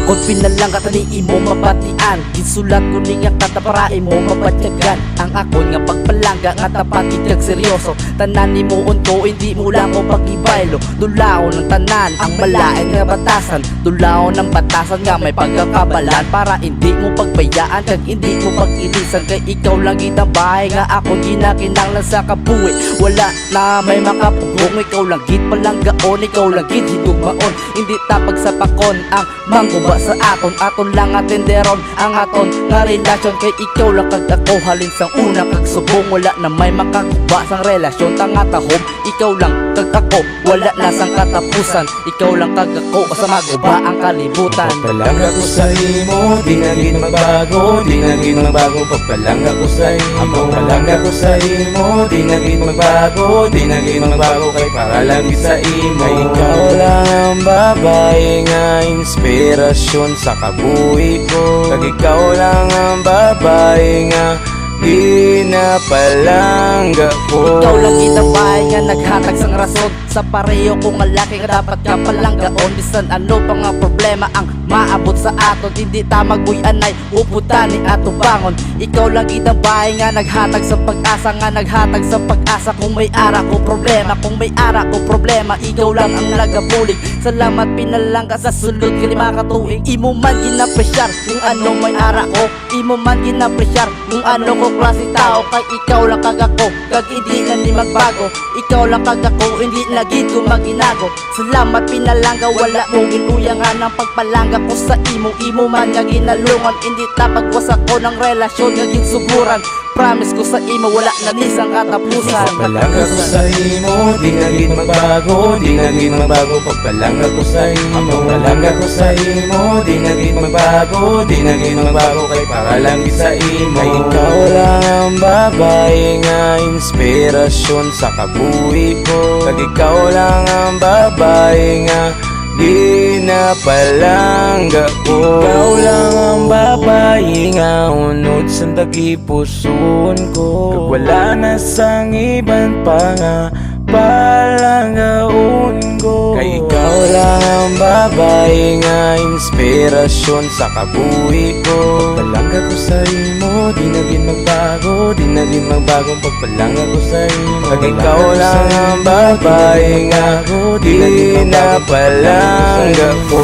Kon pinalangga tani imo mabatian, gisulat ko niya kataparain mo mabatyagan. Ang ako nga pagpalangga nga tapat itag seryoso, tanan ni moon ko hindi mo lang ko pag-ibaylo. Dulao ng tanan ang malain nga batasan, dulao ng batasan nga may pagkakabalan, para hindi mo pagbayaan kag hindi mo pag-ilisan. Kay ikaw lang ginabay nga ako ginakinanglan sa kabuhi, wala na may makapugong. Ikaw lang gid palanggaon, ikaw lang gid higugmaon, hindi tapag sa pakon ang mangguba sa aton. Aton lang atenderon ang aton nga relasyon, kay ikaw lang kag ako halin sang una kag subong. Wala na may makaguba sang relasyon, tanga tahom ikaw lang kag ako, wala na sang katapusan. Ikaw lang kag ako sa maguba ang kalibutan. Pagpalangga ko sa imo, di na gid magbago, di na gid magbago. Pagpalangga ko sa imo, pagpalangga ko sa imo, di na gid magbago, di na gid magbago. Kay para lang sa imo, kay ikaw lang ang babae nga inspirasyon sa kabuhi ko. Kag ikaw lang ang babae nga ginapalangga ko. Ikaw lang ginabay nga naghatag sang rason sa pareho kong lalaki nga dapat ka palanggaon. Bisan ano pa nga problema ang maabot sa aton, hindi ta magbuy-anay uputan ni ato bangon. Ikaw lang ginabay nga naghatag sa pag-asa, nga naghatag sa pag-asa. Kung may ara ko problema, kung may ara ko problema, ikaw lang ang nagabulig. Salamat pinalangga sa sulod ka 5 katuig. Imo man ginapresyar kung ano may ara ko, imo man ginapresyar kung ano ko klase tao. Kay ikaw lang kag ako, kag hindi na ni magbago. Ikaw lang kag ako, hindi na gid ko maginago. Salamat pinalangga, wala mo ginuyangan ang pagpalangga ko sa imo. Imo man nga ginalungan, hindi tapag wasak ko ng relasyon nga ginsuburan. Promise ko sa imo, wala na nisang katapusan. Pagpalangga ko sa imo, di na gid magbago, di na gid magbago. Pagpalangga ko sa imo, pagpalangga ko sa imo, di na gid magbago, di na gid magbago. Kay para lang sa imo, kay ikaw lang ang babae nga inspirasyon sa kabuhi ko. Kag ikaw lang ang babae nga ginapalangga ko. Ikaw lang ang babae nga unod sa tagipuson ko. Kag wala na sang iban pa nga palanggaon ko. Kay ikaw lang ang babae nga inspirasyon sa kabuhi ko. Pagpalangga ko sa imo, di na gid magbago, di na gid magbago. Pagpalangga ko sa imo, kag ikaw lang ang babae nga ginapalangga ko.